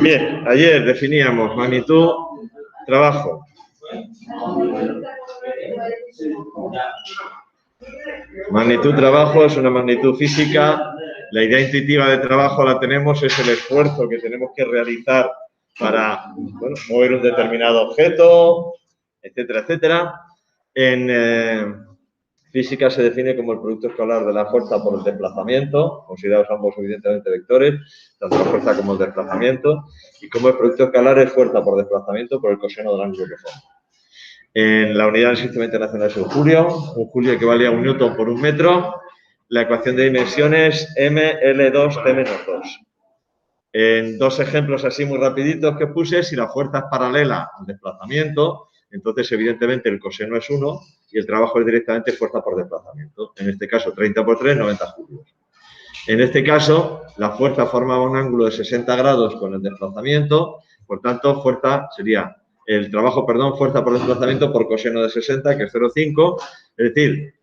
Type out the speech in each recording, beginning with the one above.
Bien, ayer definíamos magnitud, trabajo. Magnitud trabajo es una magnitud física. La idea intuitiva de trabajo la tenemos, es el esfuerzo que tenemos que realizar para mover un determinado objeto, etcétera, etcétera. En física se define como el producto escalar de la fuerza por el desplazamiento, considerados ambos evidentemente vectores, tanto la fuerza como el desplazamiento, y como el producto escalar es fuerza por desplazamiento por el coseno del ángulo que forma. En la unidad del Sistema Internacional es un julio equivale a 1 newton por 1 metro. La ecuación de dimensiones mL2T-2. En dos ejemplos así muy rapiditos que puse, si la fuerza es paralela al desplazamiento, entonces evidentemente el coseno es 1 y el trabajo es directamente fuerza por desplazamiento. En este caso 30 por 3, 90 julios. En este caso, la fuerza formaba un ángulo de 60 grados con el desplazamiento, por tanto, fuerza por desplazamiento por coseno de 60, que es 0,5, es decir,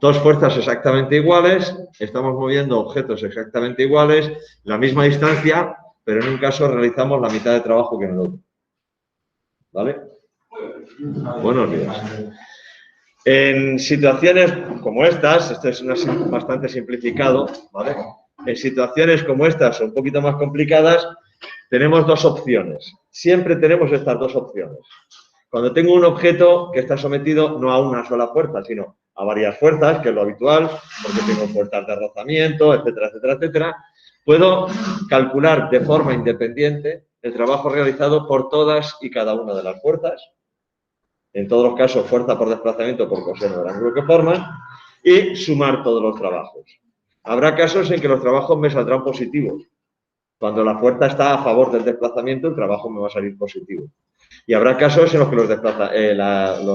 dos fuerzas exactamente iguales, estamos moviendo objetos exactamente iguales, la misma distancia, pero en un caso realizamos la mitad de trabajo que en el otro. ¿Vale? Buenos días. En situaciones como estas, esto es bastante simplificado, ¿vale? En situaciones como estas, o un poquito más complicadas, tenemos dos opciones. Siempre tenemos estas dos opciones. Cuando tengo un objeto que está sometido no a una sola fuerza, sino a varias fuerzas, que es lo habitual, porque tengo fuerzas de rozamiento, etcétera, etcétera, etcétera, puedo calcular de forma independiente el trabajo realizado por todas y cada una de las fuerzas. En todos los casos, fuerza por desplazamiento por coseno del ángulo que forman, y sumar todos los trabajos. Habrá casos en que los trabajos me saldrán positivos. Cuando la fuerza está a favor del desplazamiento, el trabajo me va a salir positivo. Y habrá casos en los que los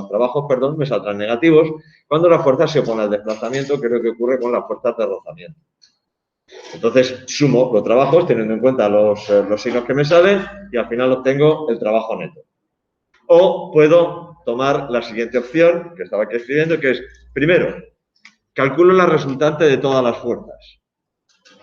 trabajos me saldrán negativos cuando la fuerza se opone al desplazamiento, que es lo que ocurre con las fuerzas de rozamiento. Entonces, sumo los trabajos teniendo en cuenta los signos que me salen y al final obtengo el trabajo neto. O puedo tomar la siguiente opción, que estaba aquí escribiendo, que es, primero, calculo la resultante de todas las fuerzas,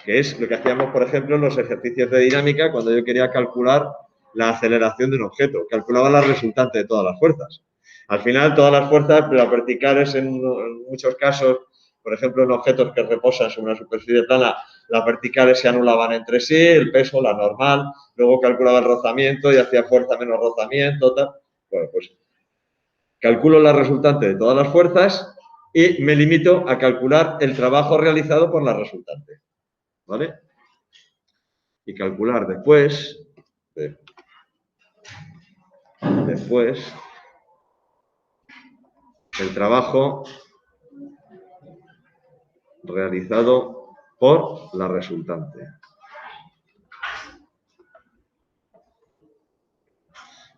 que es lo que hacíamos, por ejemplo, en los ejercicios de dinámica cuando yo quería calcular la aceleración de un objeto. Calculaba la resultante de todas las fuerzas. Al final, todas las fuerzas, las verticales en muchos casos, por ejemplo, en objetos que reposan sobre una superficie plana, las verticales se anulaban entre sí, el peso, la normal, luego calculaba el rozamiento y hacía fuerza menos rozamiento, tal. Bueno, pues calculo la resultante de todas las fuerzas y me limito a calcular el trabajo realizado por la resultante. ¿Vale? Y calcular después el trabajo realizado por la resultante.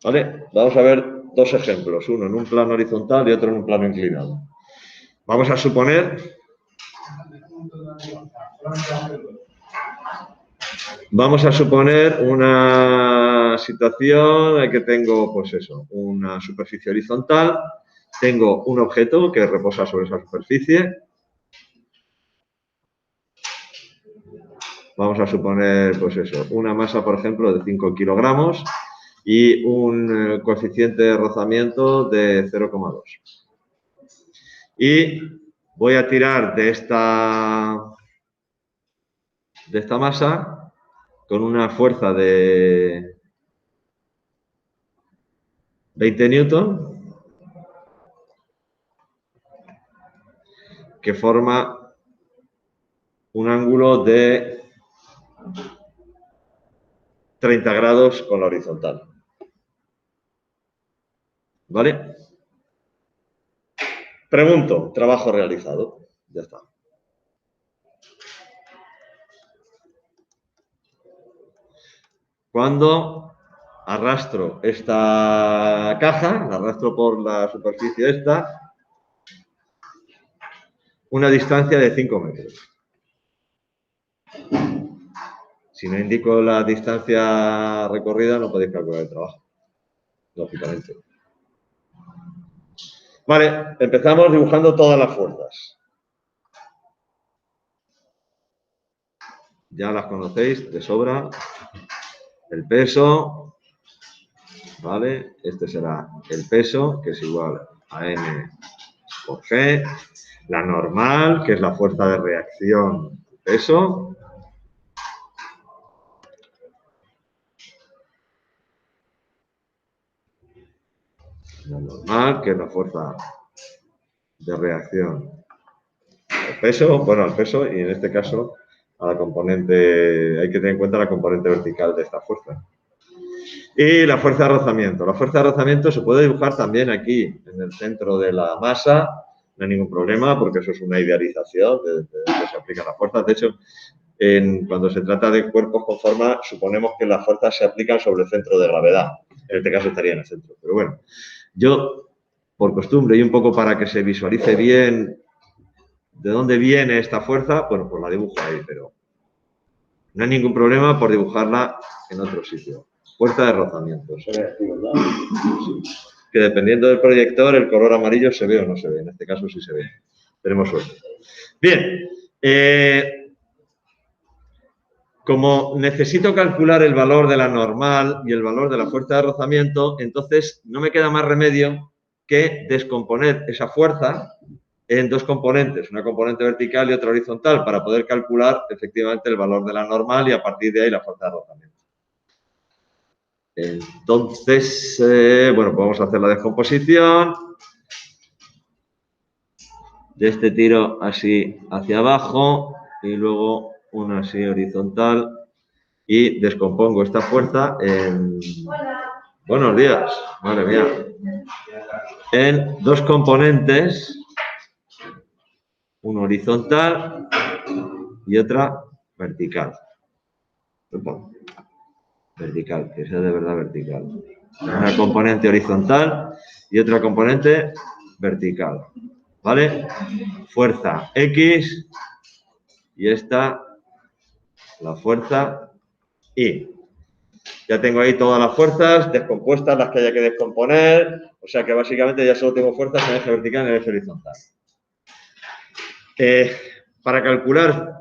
¿Vale? Vamos a ver dos ejemplos, uno en un plano horizontal y otro en un plano inclinado. Vamos a suponer una situación en que tengo, pues eso, una superficie horizontal, tengo un objeto que reposa sobre esa superficie. Vamos a suponer, pues eso, una masa, por ejemplo, de 5 kilogramos y un coeficiente de rozamiento de 0,2. Y voy a tirar de esta masa con una fuerza de 20 newton que forma un ángulo de 30 grados con la horizontal. ¿Vale? Pregunto, trabajo realizado. Ya está. Cuando arrastro esta caja, la arrastro por la superficie esta, una distancia de 5 metros. Si no indico la distancia recorrida, no podéis calcular el trabajo, lógicamente. Vale, empezamos dibujando todas las fuerzas. ya las conocéis de sobra. El peso, ¿vale? Este será el peso, que es igual a M por G. La normal, que es la fuerza de reacción, peso. La normal, que es la fuerza de reacción al peso, bueno, al peso, y en este caso a la componente, hay que tener en cuenta la componente vertical de esta fuerza. Y la fuerza de rozamiento. La fuerza de rozamiento se puede dibujar también aquí, en el centro de la masa, no hay ningún problema, porque eso es una idealización de donde se aplican las fuerzas. De hecho, cuando se trata de cuerpos con forma, suponemos que las fuerzas se aplican sobre el centro de gravedad. En este caso estaría en el centro. Pero bueno, yo, por costumbre y un poco para que se visualice bien de dónde viene esta fuerza, bueno, pues la dibujo ahí, pero no hay ningún problema por dibujarla en otro sitio. Fuerza de rozamiento. ¿Se ve aquí, verdad? Sí. Que dependiendo del proyector, el color amarillo se ve o no se ve. En este caso sí se ve. Tenemos suerte. Bien. Como necesito calcular el valor de la normal y el valor de la fuerza de rozamiento, entonces no me queda más remedio que descomponer esa fuerza en dos componentes, una componente vertical y otra horizontal, para poder calcular efectivamente el valor de la normal y a partir de ahí la fuerza de rozamiento. Entonces, bueno, podemos hacer la descomposición de este tiro así hacia abajo y luego una así horizontal y descompongo esta fuerza en... Buenos días, madre mía. En dos componentes, una horizontal y otra vertical. Vertical, que sea de verdad vertical. Una componente horizontal y otra componente vertical. ¿Vale? Fuerza X y esta, la fuerza Y. Ya tengo ahí todas las fuerzas descompuestas, las que haya que descomponer. O sea que básicamente ya solo tengo fuerzas en el eje vertical y en el eje horizontal. Para calcular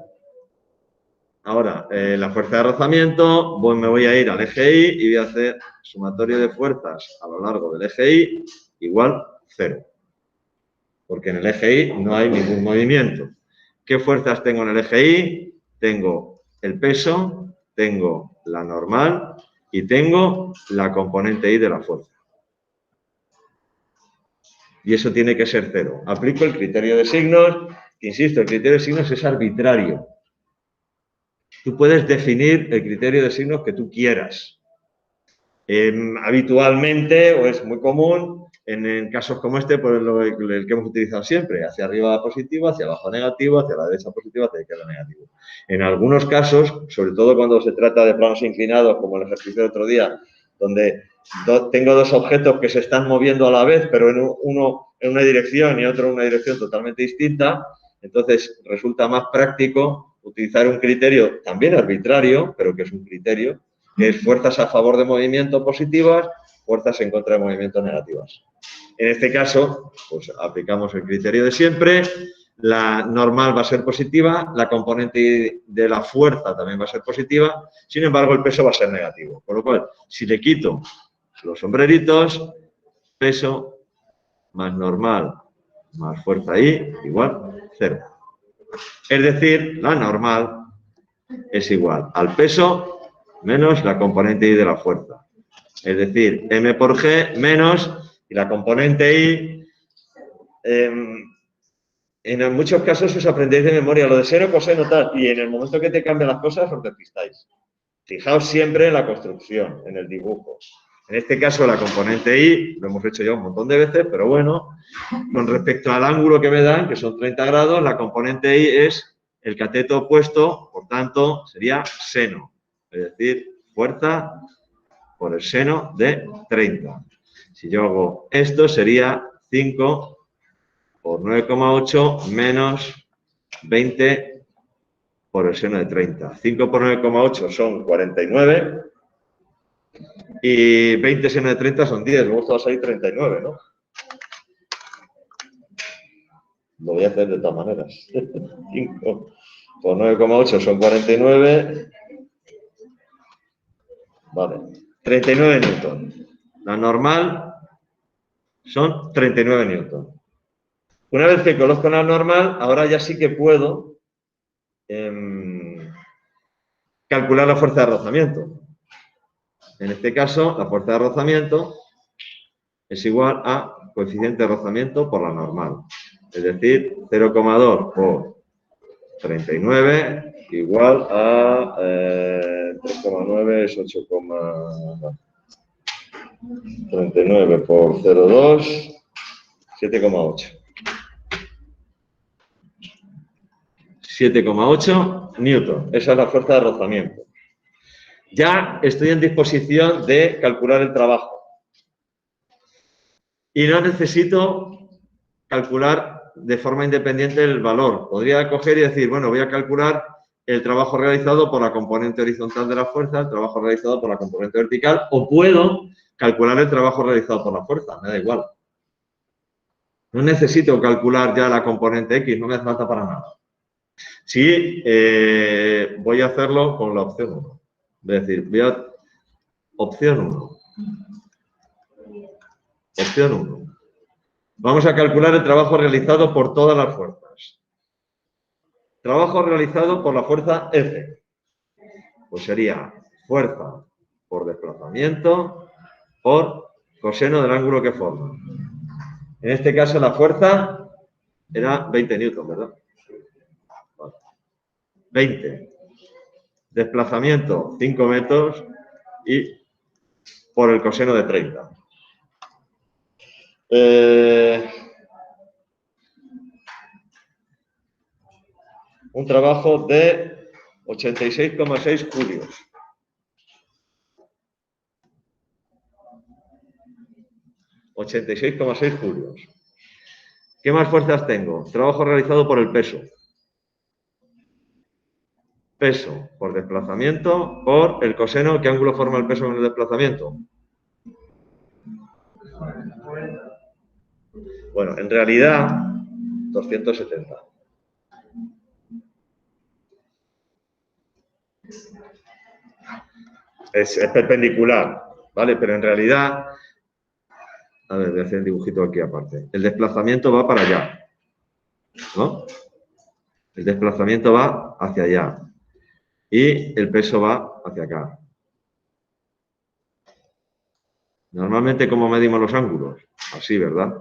ahora la fuerza de rozamiento, me voy a ir al eje Y y voy a hacer sumatorio de fuerzas a lo largo del eje Y igual 0. Porque en el eje Y no hay ningún movimiento. ¿Qué fuerzas tengo en el eje Y? Tengo el peso, tengo la normal y tengo la componente Y de la fuerza. Y eso tiene que ser 0. Aplico el criterio de signos, que insisto, el criterio de signos es arbitrario. Tú puedes definir el criterio de signos que tú quieras. Habitualmente, o es muy común, en casos como este, pues el que hemos utilizado siempre, hacia arriba positivo, hacia abajo negativo, hacia la derecha positivo, hacia la izquierda negativo. En algunos casos, sobre todo cuando se trata de planos inclinados, como el ejercicio de otro día, donde tengo dos objetos que se están moviendo a la vez, pero uno en una dirección y otro en una dirección totalmente distinta, entonces resulta más práctico utilizar un criterio también arbitrario, pero que es un criterio, que es fuerzas a favor de movimiento positivas, fuerzas en contra de movimiento negativas. En este caso, pues aplicamos el criterio de siempre, la normal va a ser positiva, la componente de la fuerza también va a ser positiva, sin embargo el peso va a ser negativo. Con lo cual, si le quito los sombreritos, peso más normal más fuerza I igual 0. Es decir, la normal es igual al peso menos la componente I de la fuerza. Es decir, M por G menos, y la componente I, en muchos casos os aprendéis de memoria lo de seno, coseno, tal, y en el momento que te cambian las cosas os despistáis. Fijaos siempre en la construcción, en el dibujo. En este caso, la componente I, lo hemos hecho ya un montón de veces, pero bueno, con respecto al ángulo que me dan, que son 30 grados, la componente I es el cateto opuesto, por tanto, sería seno. Es decir, fuerza por el seno de 30. Si yo hago esto, sería 5 por 9,8 menos 20 por el seno de 30. 5 por 9,8 son 49 y 20 seno de 30 son 10. Luego esto va a salir 39, ¿no? Lo voy a hacer de todas maneras. 5 por 9,8 son 49. Vale, 39 newton. La normal son 39 newton. Una vez que conozco la normal, ahora ya sí que puedo calcular la fuerza de rozamiento. En este caso, la fuerza de rozamiento es igual a coeficiente de rozamiento por la normal. Es decir, 0,2 por 39 igual a 3,9 es 8, 39 por 0,2, 7,8. 7,8 newton. Esa es la fuerza de rozamiento. Ya estoy en disposición de calcular el trabajo. Y no necesito calcular de forma independiente el valor. Podría coger y decir, bueno, voy a calcular el trabajo realizado por la componente horizontal de la fuerza, el trabajo realizado por la componente vertical, o puedo calcular el trabajo realizado por la fuerza, me da igual. No necesito calcular ya la componente X, no me hace falta para nada. Sí, voy a hacerlo con la opción 1. Es decir, opción 1. Opción 1. Vamos a calcular el trabajo realizado por todas las fuerzas. Trabajo realizado por la fuerza F. Pues sería fuerza por desplazamiento por coseno del ángulo que forma. En este caso la fuerza era 20 newton, ¿verdad? Vale. 20. Desplazamiento 5 metros y por el coseno de 30. Un trabajo de 86,6 julios. 86,6 julios. ¿Qué más fuerzas tengo? Trabajo realizado por el peso. Peso por desplazamiento por el coseno. ¿Qué ángulo forma el peso con el desplazamiento? Bueno, en realidad, 270. Es perpendicular, ¿vale? Pero en realidad, a ver, voy a hacer el dibujito aquí aparte. El desplazamiento va para allá, ¿no? El desplazamiento va hacia allá. Y el peso va hacia acá. Normalmente, ¿cómo medimos los ángulos? Así, ¿verdad?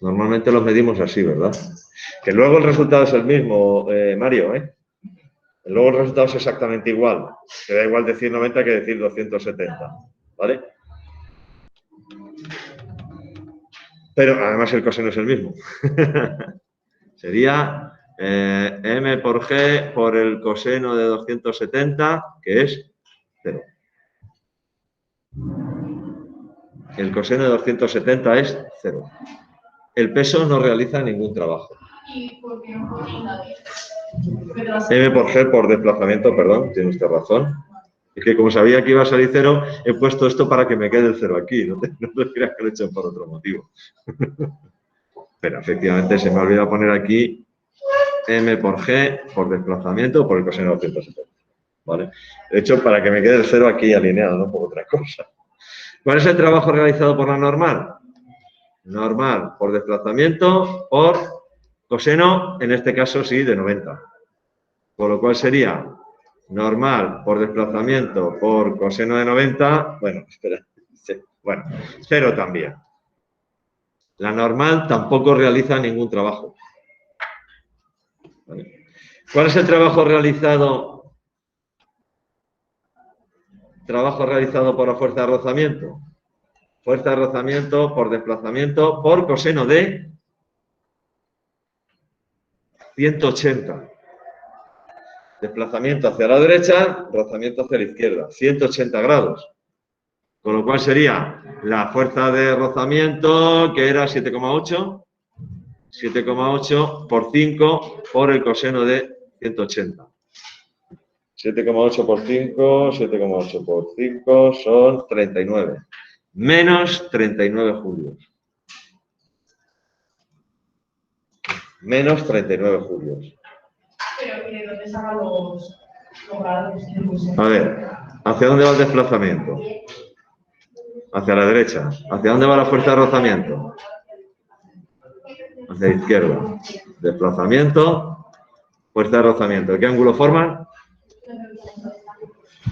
Normalmente los medimos así, ¿verdad? Que luego el resultado es el mismo, Mario, ¿eh? Luego el resultado es exactamente igual. Te da igual decir 90 que decir 270, ¿vale? Pero además el coseno es el mismo. Sería m por g por el coseno de 270, que es 0. El coseno de 270 es 0. El peso no realiza ningún trabajo. ¿Y por qué no por m por g por desplazamiento, perdón, tiene usted razón. Es que como sabía que iba a salir 0, he puesto esto para que me quede el 0 aquí. No te creas que lo he hecho por otro motivo. Pero efectivamente se me ha olvidado poner aquí m por g por desplazamiento por el coseno de 270. ¿Vale? De hecho, para que me quede el 0 aquí alineado, no por otra cosa. ¿Cuál es el trabajo realizado por la normal? Normal por desplazamiento por coseno, en este caso sí, de 90. Con lo cual sería normal por desplazamiento por coseno de 90. Bueno, espera. Bueno, 0 también. La normal tampoco realiza ningún trabajo. ¿Vale? ¿Cuál es el trabajo realizado? Trabajo realizado por la fuerza de rozamiento. Fuerza de rozamiento por desplazamiento por coseno de 180. Desplazamiento hacia la derecha, rozamiento hacia la izquierda. 180 grados. Con lo cual sería la fuerza de rozamiento, que era 7,8. 7,8 por 5 por el coseno de 180. 7,8 por 5, 7,8 por 5 son 39. Menos 39 julios. Menos 39 julios. de dónde sacan los grados. A ver, ¿hacia dónde va el desplazamiento? Hacia la derecha. ¿Hacia dónde va la fuerza de rozamiento? Hacia la izquierda. Desplazamiento, fuerza de rozamiento. ¿Qué ángulo forman?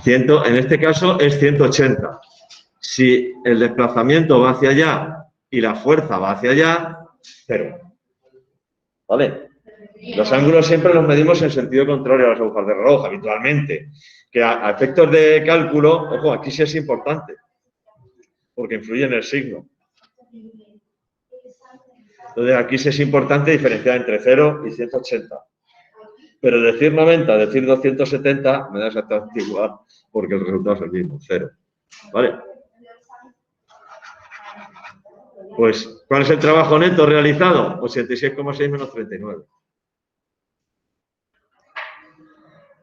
En este caso es 180. Si el desplazamiento va hacia allá y la fuerza va hacia allá, 0. ¿Vale? Los ángulos siempre los medimos en sentido contrario a las agujas de reloj, habitualmente. Que a efectos de cálculo, ojo, aquí sí es importante, porque influye en el signo. Entonces, aquí sí es importante diferenciar entre 0 y 180. Pero decir 90, decir 270, me da exactamente igual, porque el resultado es el mismo, 0. ¿Vale? Pues, ¿cuál es el trabajo neto realizado? 86,6 menos 39.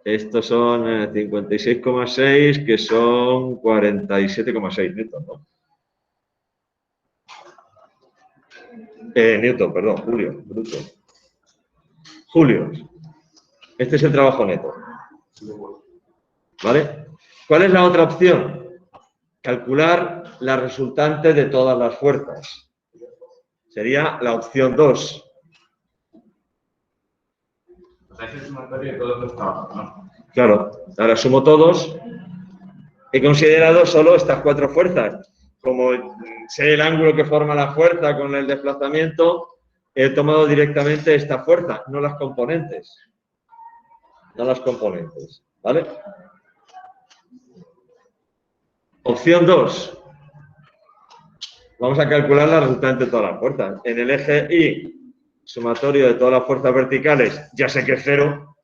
Estos son 56,6, que son 47,6 newton, ¿no? Newton, perdón, Julio, bruto. Julios. Este es el trabajo neto. ¿Vale? ¿Cuál es la otra opción? Calcular la resultante de todas las fuerzas. Sería la opción 2. O sea, ese es sumatorio de todos los trabajos, ¿no? Claro, ahora sumo todos. He considerado solo estas 4 fuerzas. Como sé el ángulo que forma la fuerza con el desplazamiento, he tomado directamente esta fuerza, no las componentes. No las componentes, ¿vale? Opción 2. Vamos a calcular la resultante de todas las fuerzas. En el eje Y, sumatorio de todas las fuerzas verticales, ya sé que es 0,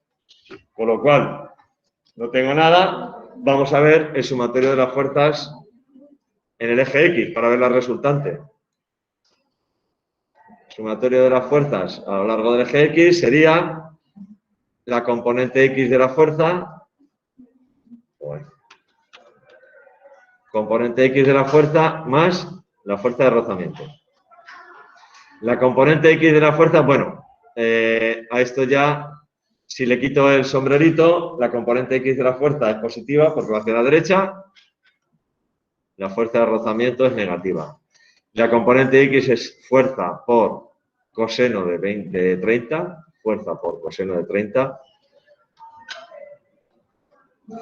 con lo cual no tengo nada. Vamos a ver el sumatorio de las fuerzas en el eje X para ver la resultante. Sumatorio de las fuerzas a lo largo del eje X sería la componente X de la fuerza. Componente X de la fuerza más la fuerza de rozamiento. La componente X de la fuerza, bueno, a esto ya, si le quito el sombrerito, la componente X de la fuerza es positiva porque va hacia la derecha. La fuerza de rozamiento es negativa. La componente X es fuerza por coseno de 30. Fuerza por coseno de 30.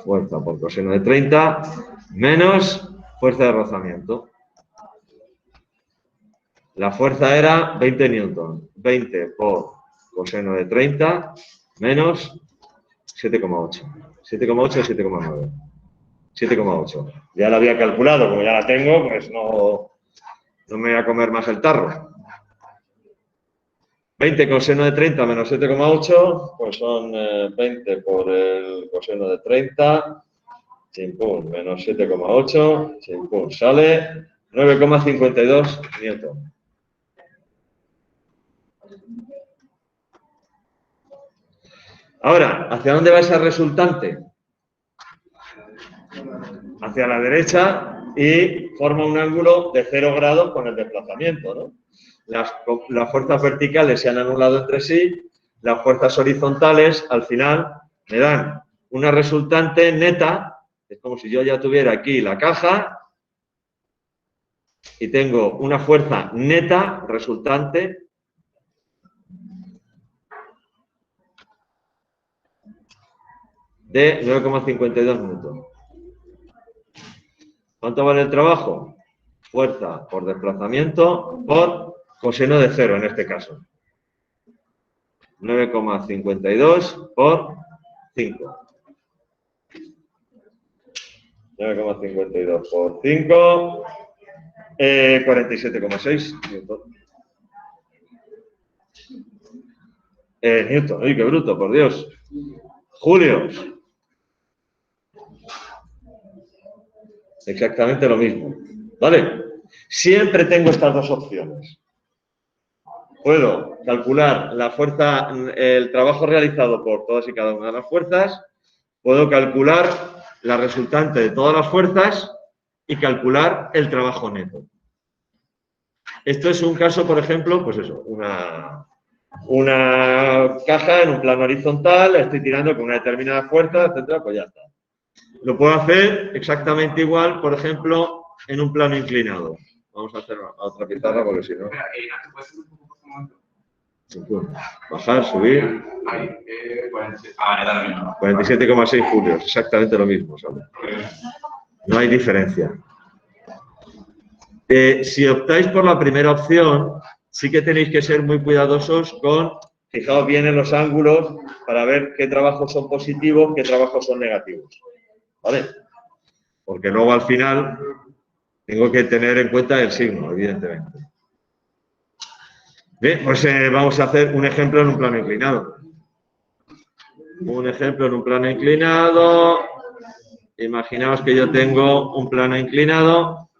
Fuerza por coseno de 30 menos fuerza de rozamiento. La fuerza era 20 newton. 20 por coseno de 30 menos 7,8. 7,8 o 7,9. 7,8. Ya la había calculado, como ya la tengo, pues no me voy a comer más el tarro. 20 coseno de 30 menos 7,8, pues son 20 por el coseno de 30, chimpún, menos 7,8, chimpún, sale 9,52 newton. Ahora, ¿hacia dónde va esa resultante? Hacia la derecha y forma un ángulo de 0 grados con el desplazamiento, ¿no? Las fuerzas verticales se han anulado entre sí, las fuerzas horizontales al final me dan una resultante neta, es como si yo ya tuviera aquí la caja y tengo una fuerza neta resultante de 9,52 newton. ¿Cuánto vale el trabajo? Fuerza por desplazamiento por coseno de 0 en este caso. 9,52 por 5. 9,52 por 5. 47,6 newton. Newton, uy, qué bruto, por Dios. Julios. Exactamente lo mismo. ¿Vale? Siempre tengo estas dos opciones. Puedo calcular la fuerza, el trabajo realizado por todas y cada una de las fuerzas. Puedo calcular la resultante de todas las fuerzas y calcular el trabajo neto. Esto es un caso, por ejemplo, pues eso, una una caja en un plano horizontal, la estoy tirando con una determinada fuerza, etcétera, pues ya está. Lo puedo hacer exactamente igual, por ejemplo, en un plano inclinado. Vamos a hacer otra pizarra porque si no... Bajar, subir. 47,6 julios, exactamente lo mismo, ¿sabes? No hay diferencia. Si optáis por la primera opción, sí que tenéis que ser muy cuidadosos con, fijaos bien en los ángulos para ver qué trabajos son positivos, qué trabajos son negativos. ¿Vale? Porque luego al final tengo que tener en cuenta el signo, evidentemente. Bien, pues vamos a hacer un ejemplo en un plano inclinado. Un ejemplo en un plano inclinado. Imaginaos que yo tengo un plano inclinado.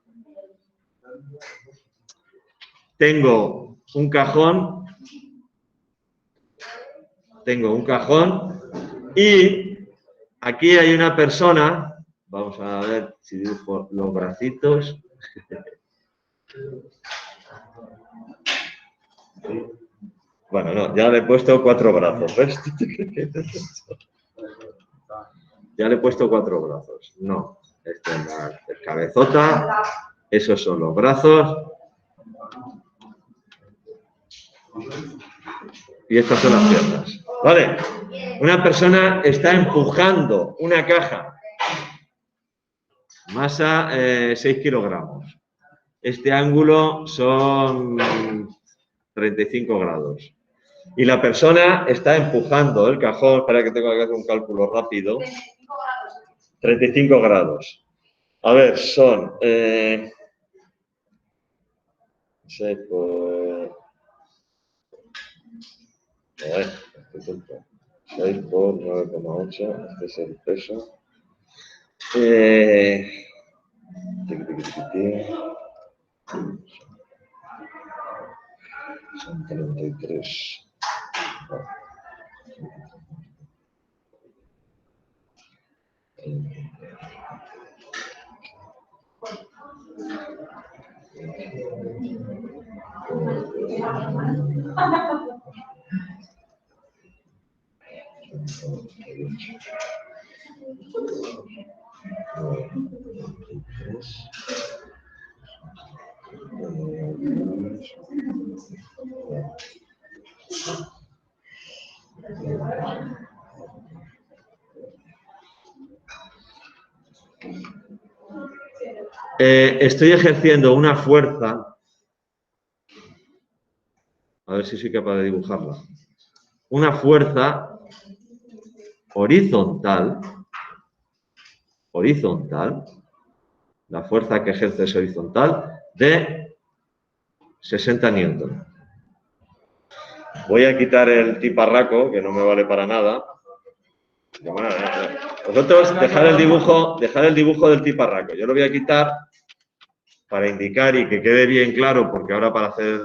Tengo un cajón. Y aquí hay una persona. Vamos a ver si dibujo los bracitos. Bueno, no, ya le he puesto 4 brazos, ¿ves? Ya le he puesto 4 brazos. No, esta es la cabezota, esos son los brazos. Y estas son las piernas. Vale, una persona está empujando una caja, masa 6 kilogramos. Este ángulo son 35 grados. Y la persona está empujando el cajón, espera que tengo que hacer un cálculo rápido. 35 grados. A ver, son 6 por... 6 por 9,8, este es el peso. Son 33. Estoy ejerciendo una fuerza, a ver si soy capaz de dibujarla, una fuerza horizontal, la fuerza que ejerce es horizontal, de 60 newton. Voy a quitar el tiparraco, que no me vale para nada. Vosotros dejar el dibujo del tiparraco. Yo lo voy a quitar para indicar y que quede bien claro, porque ahora para hacer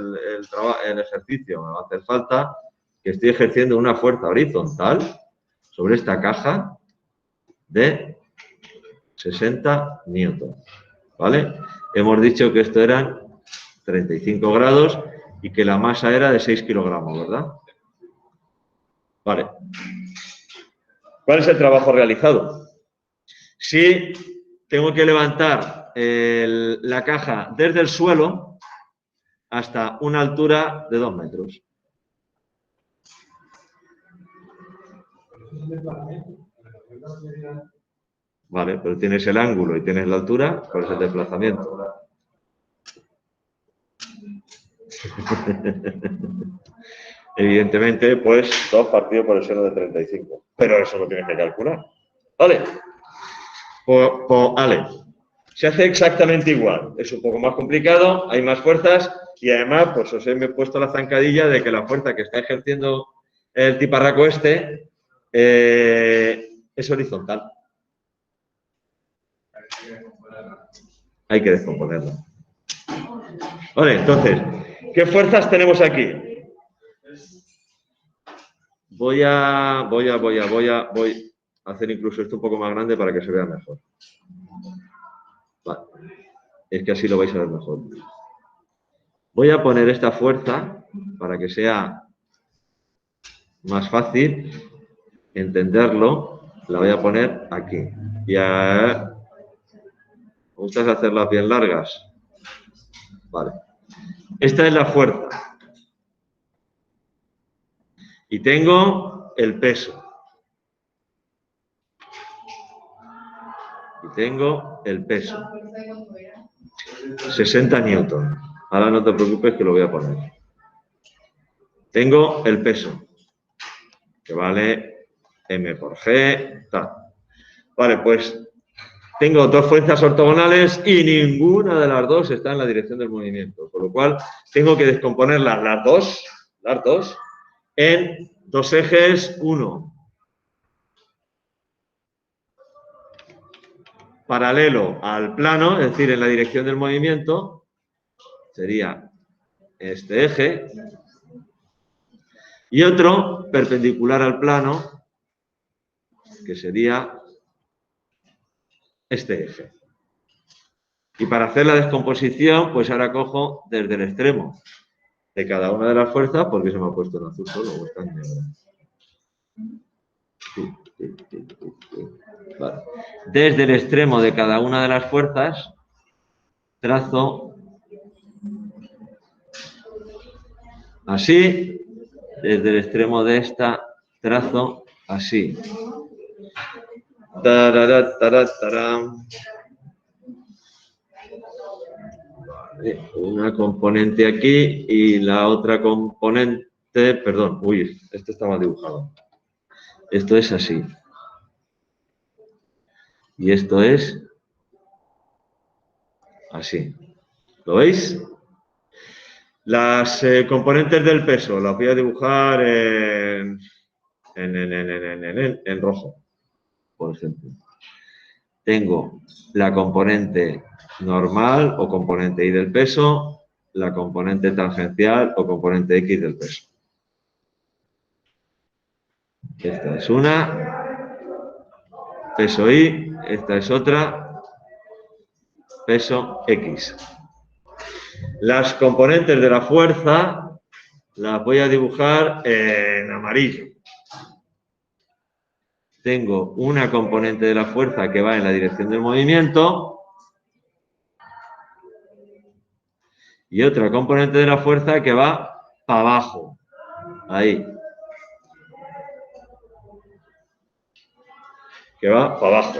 el ejercicio me va a hacer falta, que estoy ejerciendo una fuerza horizontal sobre esta caja de 60 newton. ¿Vale? Hemos dicho que esto eran 35 grados y que la masa era de 6 kilogramos, ¿verdad? Vale. ¿Cuál es el trabajo realizado? Si tengo que levantar la caja desde el suelo hasta una altura de 2 metros. Vale, pero tienes el ángulo y tienes la altura, ¿cuál es el desplazamiento? Evidentemente, pues 2 partido por el seno de 35. Pero eso lo tienes que calcular. Vale. Vale. Se hace exactamente igual. Es un poco más complicado, hay más fuerzas y además, pues os he puesto la zancadilla de que la fuerza que está ejerciendo el tiparraco este es horizontal. Hay que descomponerla. Vale, entonces, ¿qué fuerzas tenemos aquí? Voy a hacer incluso esto un poco más grande para que se vea mejor. Vale. Es que así lo vais a ver mejor. Voy a poner esta fuerza para que sea más fácil entenderlo, la voy a poner aquí. Ya. ¿Me gusta hacerlas bien largas? Vale. Esta es la fuerza. Y tengo el peso. Y tengo el peso. 60 newton. Ahora no te preocupes que lo voy a poner. Tengo el peso, que vale m por g, tal. Vale, pues tengo dos fuerzas ortogonales y ninguna de las dos está en la dirección del movimiento. Con lo cual, tengo que descomponerlas las dos, en dos ejes, uno paralelo al plano, es decir, en la dirección del movimiento, sería este eje, y otro perpendicular al plano, que sería este eje. Y para hacer la descomposición, pues ahora cojo desde el extremo de cada una de las fuerzas, porque se me ha puesto en azul solo, o está en negro. Vale. Desde el extremo de cada una de las fuerzas, trazo así, desde el extremo de esta, trazo así. Una componente aquí y la otra componente, perdón, uy, esto está mal dibujado. Esto es así. Y esto es así. ¿Lo veis? Las componentes del peso las voy a dibujar en rojo, por ejemplo. Tengo la componente normal o componente Y del peso, la componente tangencial o componente X del peso. Esta es una, peso Y, esta es otra, peso X. Las componentes de la fuerza las voy a dibujar en amarillo. Tengo una componente de la fuerza que va en la dirección del movimiento y otra componente de la fuerza que va para abajo, ahí. Que va para abajo.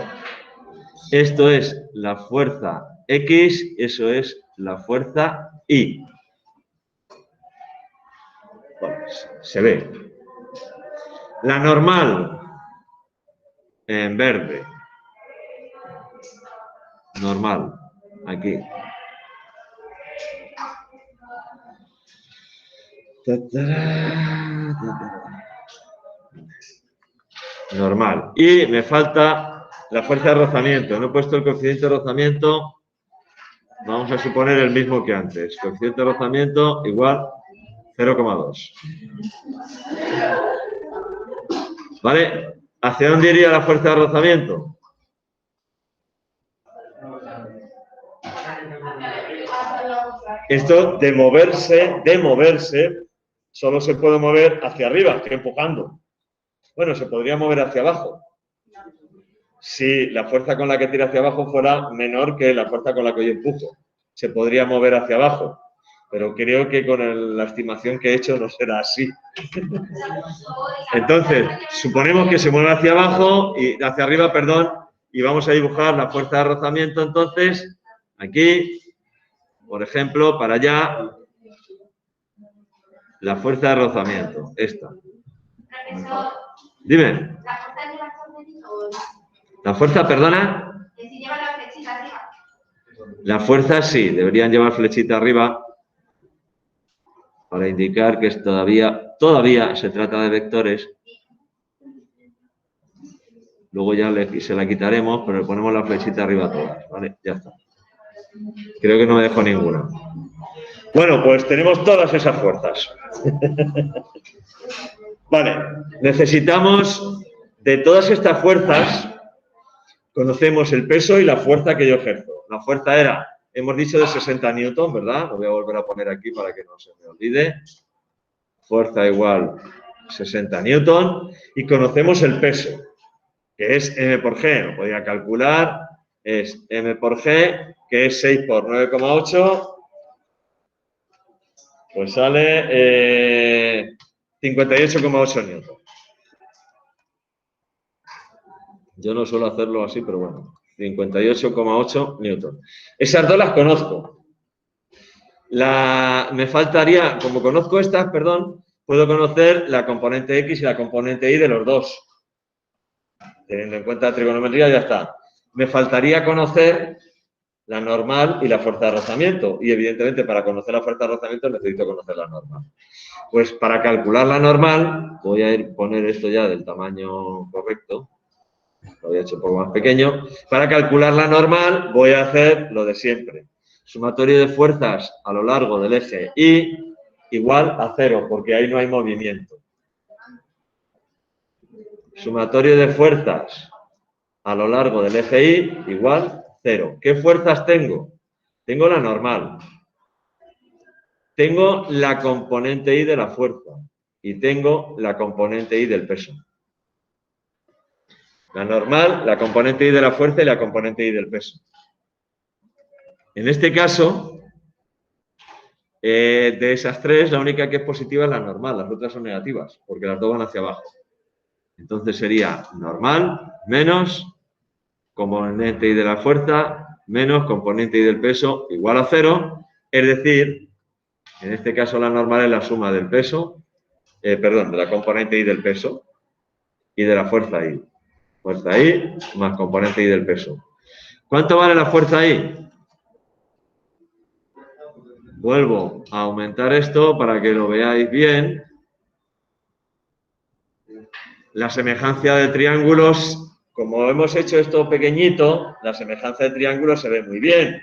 Esto es la fuerza X, eso es la fuerza Y. Bueno, se ve. La normal, en verde. Normal, aquí. Normal. Y me falta la fuerza de rozamiento. No he puesto el coeficiente de rozamiento. Vamos a suponer el mismo que antes. Coeficiente de rozamiento igual 0,2. ¿Vale? ¿Hacia dónde iría la fuerza de rozamiento? Esto de moverse, solo se puede mover hacia arriba, estoy empujando. Bueno, se podría mover hacia abajo. Si la fuerza con la que tira hacia abajo fuera menor que la fuerza con la que yo empujo. Se podría mover hacia abajo. Pero creo que con la estimación que he hecho no será así. Entonces, suponemos que se mueve hacia abajo, y hacia arriba, perdón, y vamos a dibujar la fuerza de rozamiento, entonces, aquí, por ejemplo, para allá, la fuerza de rozamiento, esta. Dime. ¿La fuerza, perdona? Si lleva la flechita arriba. La fuerza sí, deberían llevar flechita arriba para indicar que es todavía se trata de vectores. Luego ya se la quitaremos, pero le ponemos la flechita arriba a todas, ¿vale? Ya está. Creo que no me dejo ninguna. Bueno, pues tenemos todas esas fuerzas. Vale, necesitamos de todas estas fuerzas, conocemos el peso y la fuerza que yo ejerzo. La fuerza era, hemos dicho, de 60 newton, ¿verdad? Lo voy a volver a poner aquí para que no se me olvide. Fuerza igual 60 newton, y conocemos el peso, que es m por g. Lo podía calcular, es m por g, que es 6 por 9,8, pues sale 58,8 newton. Yo no suelo hacerlo así, pero bueno, 58,8 newton. Esas dos las conozco. Me faltaría, como conozco estas, perdón, puedo conocer la componente X y la componente Y de los dos. Teniendo en cuenta la trigonometría, ya está. Me faltaría conocer la normal y la fuerza de rozamiento. Y evidentemente, para conocer la fuerza de rozamiento necesito conocer la normal. Pues para calcular la normal, voy a poner esto ya del tamaño correcto. Lo había hecho un poco más pequeño. Para calcular la normal, voy a hacer lo de siempre. Sumatorio de fuerzas a lo largo del eje Y igual a 0, porque ahí no hay movimiento. Sumatorio de fuerzas a lo largo del eje Y igual 0. ¿Qué fuerzas tengo? Tengo la normal. Tengo la componente Y de la fuerza. Y tengo la componente Y del peso. La normal, la componente Y de la fuerza y la componente Y del peso. En este caso, de esas tres, la única que es positiva es la normal. Las otras son negativas, porque las dos van hacia abajo. Entonces sería normal menos componente Y de la fuerza menos componente Y del peso igual a 0. Es decir, en este caso la normal es la suma del peso, de la componente Y del peso y de la fuerza Y. Fuerza Y más componente Y del peso. ¿Cuánto vale la fuerza Y? Vuelvo a aumentar esto para que lo veáis bien. La semejanza de triángulos, como hemos hecho esto pequeñito, la semejanza de triángulos se ve muy bien.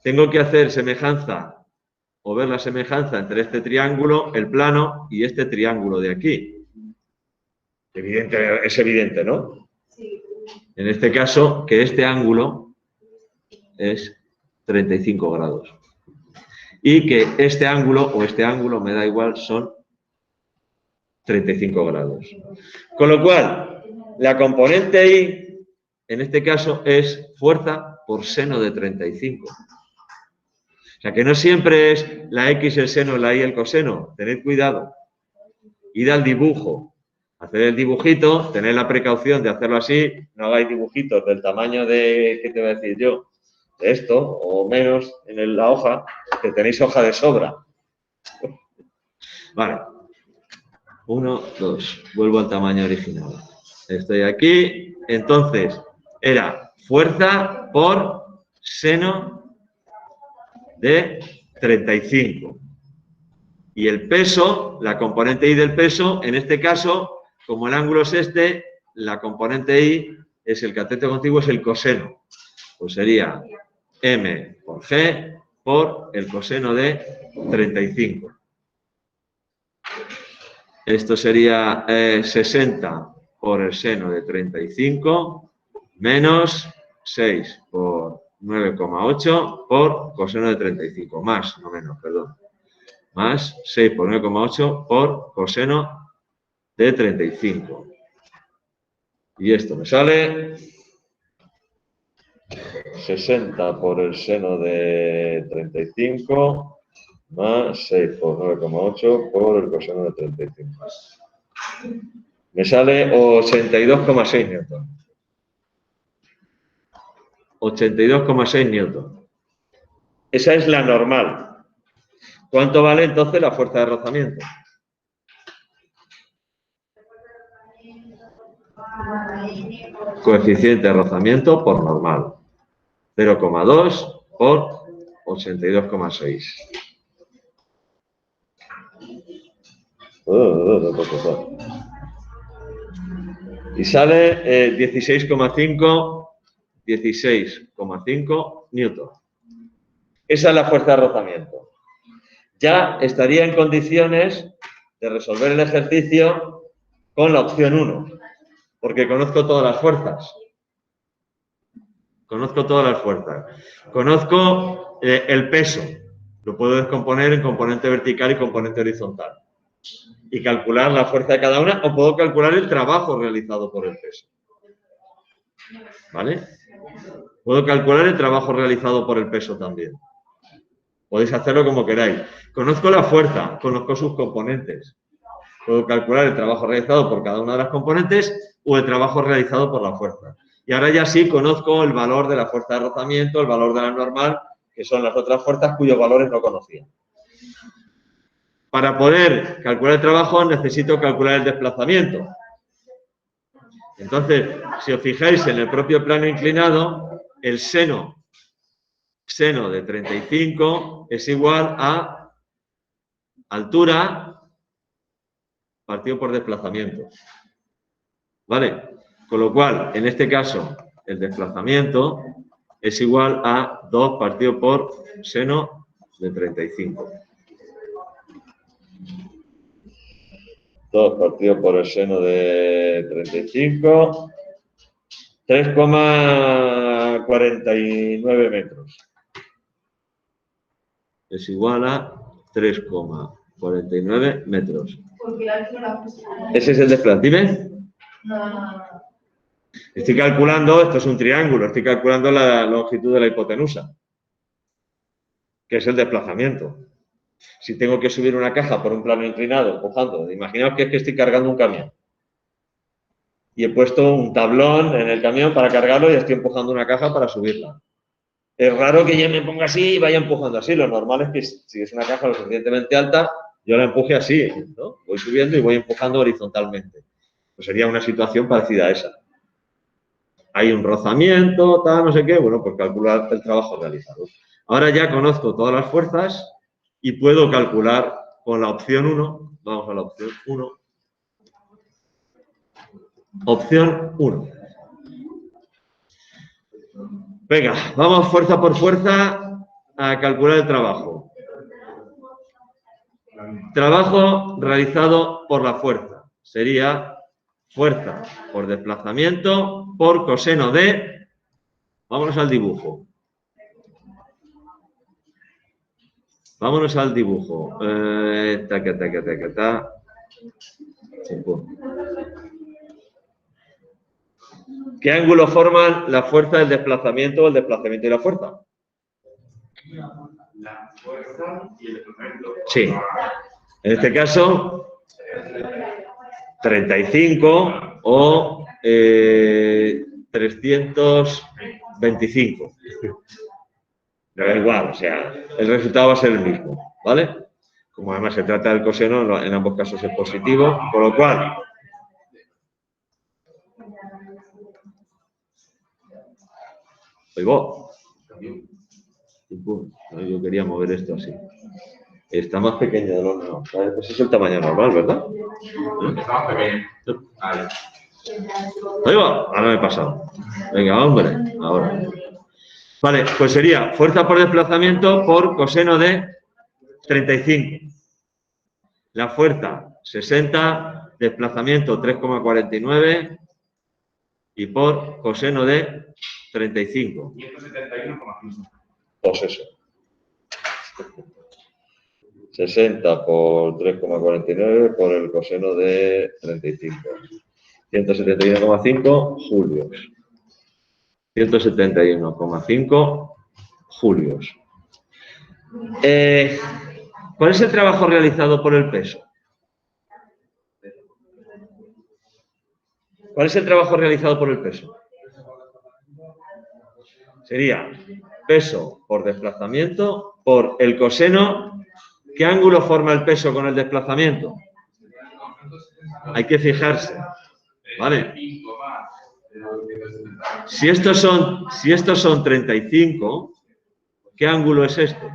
Tengo que hacer semejanza o ver la semejanza entre este triángulo, el plano, y este triángulo de aquí. Es evidente, ¿no? En este caso, que este ángulo es 35 grados. Y que este ángulo o este ángulo, me da igual, son 35 grados. Con lo cual, la componente Y, en este caso, es fuerza por seno de 35. O sea, que no siempre es la X el seno, la Y el coseno. Tened cuidado. Id al dibujo. Hacer el dibujito, tener la precaución de hacerlo así. No hagáis dibujitos del tamaño de, ¿qué te voy a decir yo? De esto, o menos en la hoja, que tenéis hoja de sobra. Vale. 1, 2. Vuelvo al tamaño original. Estoy aquí. Entonces, era fuerza por seno de 35. Y el peso, la componente Y del peso, en este caso, como el ángulo es este, la componente Y es el cateto contiguo, es el coseno. Pues sería M por G por el coseno de 35. Esto sería 60 por el seno de 35 menos 6 por 9,8 por coseno de 35. Más, no menos, perdón. Más 6 por 9,8 por coseno de 35. Y esto me sale 60 por el seno de 35 más 6 por 9,8 por el coseno de 35. Me sale 82,6 newton. 82,6 newton. Esa es la normal. ¿Cuánto vale entonces la fuerza de rozamiento? Coeficiente de rozamiento por normal. 0,2 por 82,6. Y sale 16,5 newton. Esa es la fuerza de rozamiento. Ya estaría en condiciones de resolver el ejercicio con la opción 1, porque conozco todas las fuerzas. Conozco todas las fuerzas. Conozco el peso. Lo puedo descomponer en componente vertical y componente horizontal. Y calcular la fuerza de cada una, o puedo calcular el trabajo realizado por el peso. ¿Vale? Puedo calcular el trabajo realizado por el peso también. Podéis hacerlo como queráis. Conozco la fuerza, conozco sus componentes. Puedo calcular el trabajo realizado por cada una de las componentes o el trabajo realizado por la fuerza. Y ahora ya sí conozco el valor de la fuerza de rozamiento, el valor de la normal, que son las otras fuerzas cuyos valores no conocía. Para poder calcular el trabajo necesito calcular el desplazamiento. Entonces, si os fijáis en el propio plano inclinado, el seno de 35 es igual a altura partido por desplazamiento. ¿Vale? Con lo cual, en este caso, el desplazamiento es igual a 2 partido por seno de 35. 2 partido por el seno de 35, 3,49 metros. Es igual a 3,49 metros. ¿Ese es el desplazamiento? ¿Dime? No. Estoy calculando, esto es un triángulo, estoy calculando la longitud de la hipotenusa, que es el desplazamiento. Si tengo que subir una caja por un plano inclinado, empujando, imaginaos que es que estoy cargando un camión. Y he puesto un tablón en el camión para cargarlo y estoy empujando una caja para subirla. Es raro que yo me ponga así y vaya empujando así. Lo normal es que si es una caja lo suficientemente alta, yo la empuje así, ¿no? Voy subiendo y voy empujando horizontalmente. Pues sería una situación parecida a esa. Hay un rozamiento, tal, no sé qué, bueno, pues calcular el trabajo realizado. Ahora ya conozco todas las fuerzas y puedo calcular con la opción 1, vamos a la opción 1. Opción 1. Venga, vamos fuerza por fuerza a calcular el trabajo. Trabajo realizado por la fuerza. Sería fuerza por desplazamiento por coseno de... Vámonos al dibujo. Vámonos al dibujo. ¿Qué ángulo forman la fuerza del desplazamiento o el desplazamiento y la fuerza? La fuerza y el desplazamiento. Sí. En este caso, 35 o 325. Da igual, o sea, el resultado va a ser el mismo, ¿vale? Como además se trata del coseno, en ambos casos es positivo, con lo cual... Oigo. Yo quería mover esto así. Está más pequeño de lo normal. Pues es el tamaño normal, ¿verdad? Está más pequeño. Vale. Oigo, ahora me he pasado. Venga, hombre, ahora. Vale, pues sería fuerza por desplazamiento por coseno de 35. La fuerza, 60, desplazamiento 3,49 y por coseno de 35. 171,5. Pues eso. 60 por 3,49 por el coseno de 35. 171,5 julios. 171,5 julios. ¿Cuál es el trabajo realizado por el peso? ¿Cuál es el trabajo realizado por el peso? Sería peso por desplazamiento por el coseno. ¿Qué ángulo forma el peso con el desplazamiento? Hay que fijarse. ¿Vale? Si estos son 35, ¿qué ángulo es este?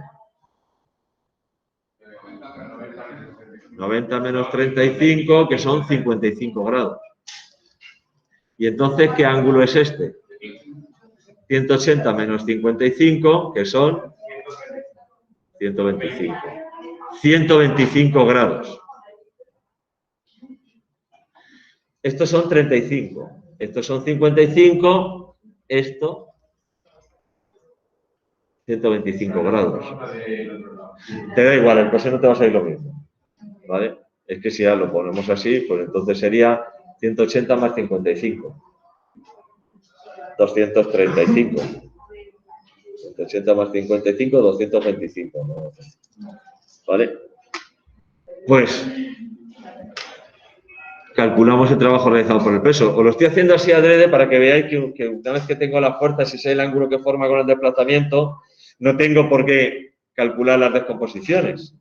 90 menos 35, que son 55 grados. Y entonces, ¿qué ángulo es este? 180 menos 55, que son 125. 125 grados. Estos son 35. Estos son 55. Esto 125 grados. Te da igual, el coseno te va a salir lo mismo. ¿Vale? Es que si ya lo ponemos así, pues entonces sería 180 más 55. 235. 180 más 55, 225. ¿No? ¿Vale? Pues calculamos el trabajo realizado por el peso. Os lo estoy haciendo así adrede para que veáis que una vez que tengo la fuerza, si sé el ángulo que forma con el desplazamiento, no tengo por qué calcular las descomposiciones.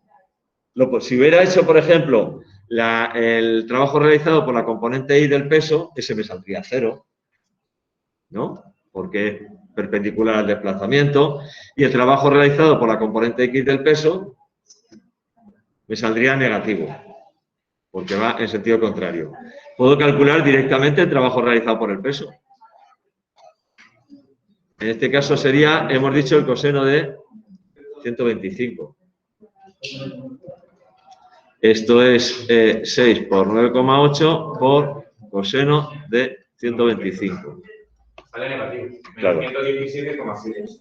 Si hubiera hecho, por ejemplo, el trabajo realizado por la componente Y del peso, ese me saldría 0, ¿no? Porque es perpendicular al desplazamiento. Y el trabajo realizado por la componente X del peso me saldría negativo, porque va en sentido contrario. Puedo calcular directamente el trabajo realizado por el peso. En este caso sería, hemos dicho, el coseno de 125. Esto es 6 por 9,8 por coseno de 125. Sale negativo. Claro. 117,7.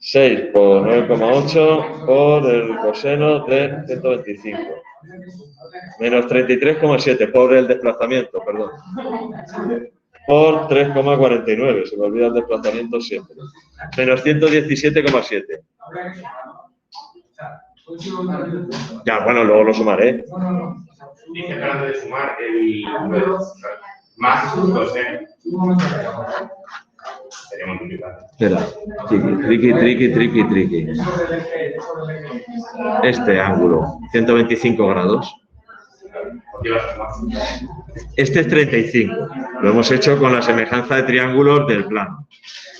6 por 9,8 por el coseno de 125. Menos 33,7 por el desplazamiento, perdón. Por 3,49. Se me olvida el desplazamiento siempre. Menos 117,7. Ya, bueno, luego lo sumaré. Dice esperando de sumar el más coseno. Sería multiplicar. Espera, triqui. Este ángulo, 125 grados. Este es 35. Lo hemos hecho con la semejanza de triángulos del plano.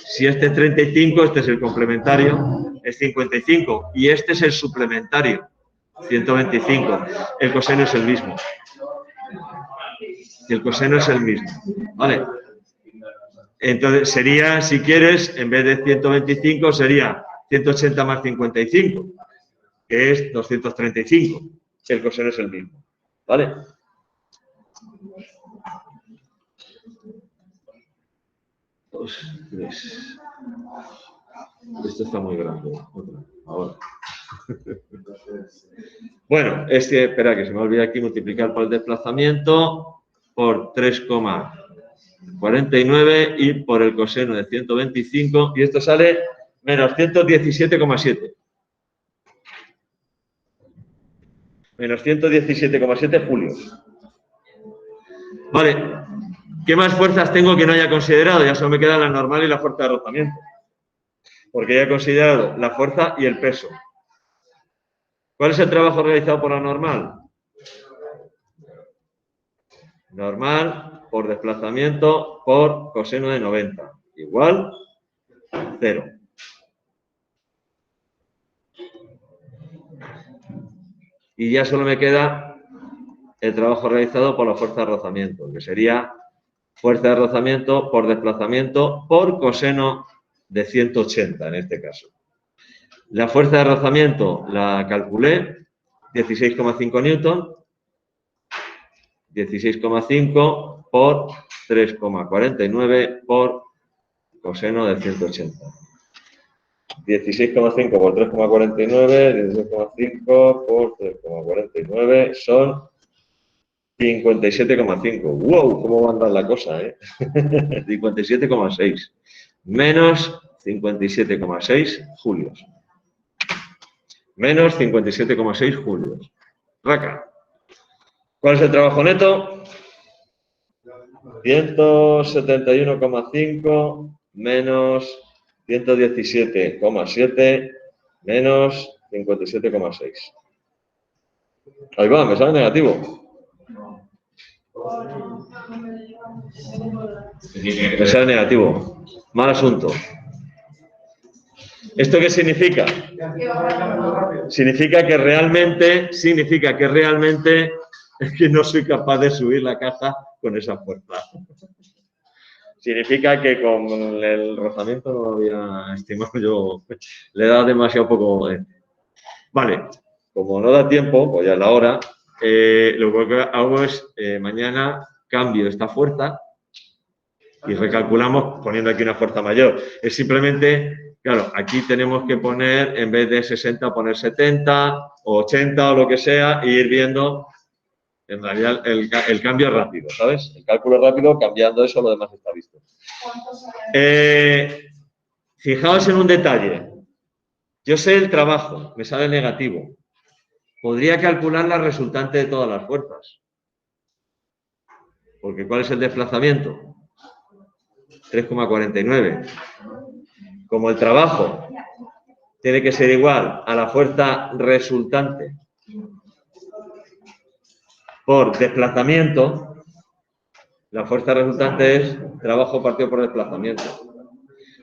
Si este es 35, este es el complementario, es 55. Y este es el suplementario, 125. El coseno es el mismo. El coseno es el mismo. ¿Vale? Entonces sería, si quieres, en vez de 125, sería 180 más 55, que es 235. El coseno es el mismo. ¿Vale? Dos, tres. Esto está muy grande. Ahora. Bueno, espera, que se me olvida aquí multiplicar por el desplazamiento por 3,49 y por el coseno de 125, y esto sale menos 117,7. Menos 117,7 julios. Vale, ¿qué más fuerzas tengo que no haya considerado? Ya solo me queda la normal y la fuerza de rozamiento. Porque ya he considerado la fuerza y el peso. ¿Cuál es el trabajo realizado por la normal? Normal por desplazamiento por coseno de 90. Igual 0. Y ya solo me queda el trabajo realizado por la fuerza de rozamiento, que sería fuerza de rozamiento por desplazamiento por coseno de 180 en este caso. La fuerza de rozamiento la calculé, 16,5 newton, 16,5 por 3,49 por coseno de 180. 16,5 por 3,49, 16,5 por 3,49 son 57,5. ¡Wow! ¿Cómo va a andar la cosa, 57,6. Menos 57,6 julios. Menos 57,6 julios. Raca. ¿Cuál es el trabajo neto? 171,5 menos 117,7 menos 57,6. Ahí va, me sale negativo. Me sale negativo. Mal asunto. ¿Esto qué significa? Significa que realmente es que no soy capaz de subir la caja con esa fuerza. Significa que con el rozamiento no lo había estimado yo, le he dado demasiado poco. Vale, como no da tiempo, pues ya es la hora, lo que hago es mañana cambio esta fuerza y recalculamos poniendo aquí una fuerza mayor. Es simplemente, claro, aquí tenemos que poner, en vez de 60, poner 70 o 80 o lo que sea, e ir viendo, en realidad, el cambio es rápido, ¿sabes? El cálculo es rápido, cambiando eso, lo demás está visto. Fijaos en un detalle. Yo sé el trabajo, me sale negativo. Podría calcular la resultante de todas las fuerzas. Porque ¿cuál es el desplazamiento? 3,49. Como el trabajo tiene que ser igual a la fuerza resultante por desplazamiento, la fuerza resultante es trabajo partido por desplazamiento.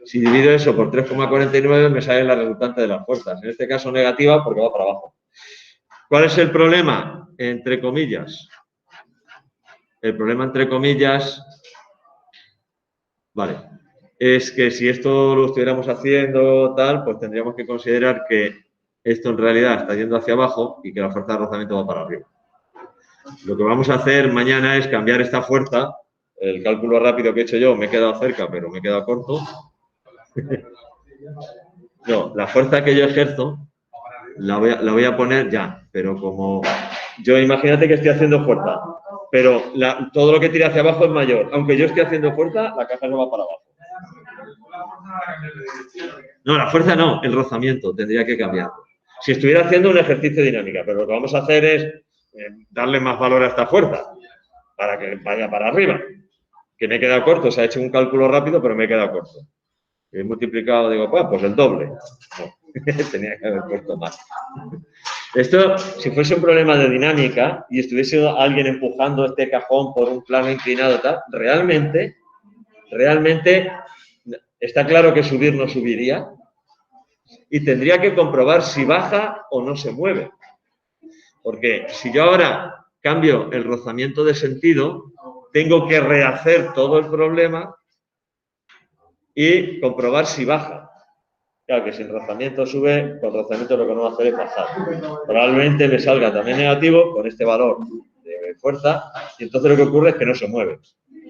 Si divido eso por 3,49 me sale la resultante de las fuerzas. En este caso negativa porque va para abajo. ¿Cuál es el problema? Entre comillas. El problema entre comillas, vale, es que si esto lo estuviéramos haciendo tal, pues tendríamos que considerar que esto en realidad está yendo hacia abajo y que la fuerza de rozamiento va para arriba. Lo que vamos a hacer mañana es cambiar esta fuerza. El cálculo rápido que he hecho yo me he quedado cerca, pero me he quedado corto. No, la fuerza que yo ejerzo la voy a poner ya, pero como yo imagínate que estoy haciendo fuerza, pero todo lo que tira hacia abajo es mayor. Aunque yo esté haciendo fuerza, la caja no va para abajo. No, la fuerza no, el rozamiento tendría que cambiar. Si estuviera haciendo un ejercicio de dinámica, pero lo que vamos a hacer es darle más valor a esta fuerza para que vaya para arriba. Que me he quedado corto, se ha hecho un cálculo rápido, pero me he quedado corto. He multiplicado, digo, pues el doble. No, tenía que haber puesto más. Esto, si fuese un problema de dinámica y estuviese alguien empujando este cajón por un plano inclinado, tal, realmente está claro que subir no subiría y tendría que comprobar si baja o no se mueve. Porque si yo ahora cambio el rozamiento de sentido, tengo que rehacer todo el problema y comprobar si baja. Claro que si el rozamiento sube, con rozamiento lo que no va a hacer es bajar. Probablemente me salga también negativo con este valor de fuerza y entonces lo que ocurre es que no se mueve.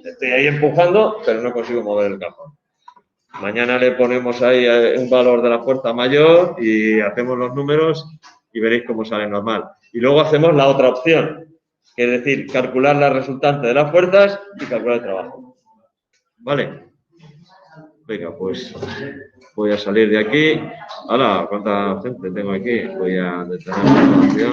Estoy ahí empujando, pero no consigo mover el cajón. Mañana le ponemos ahí un valor de la fuerza mayor y hacemos los números y veréis cómo sale normal. Y luego hacemos la otra opción, que es decir, calcular la resultante de las fuerzas y calcular el trabajo. ¿Vale? Venga, pues voy a salir de aquí. Ahora, ¿cuánta gente tengo aquí? Voy a detener la grabación.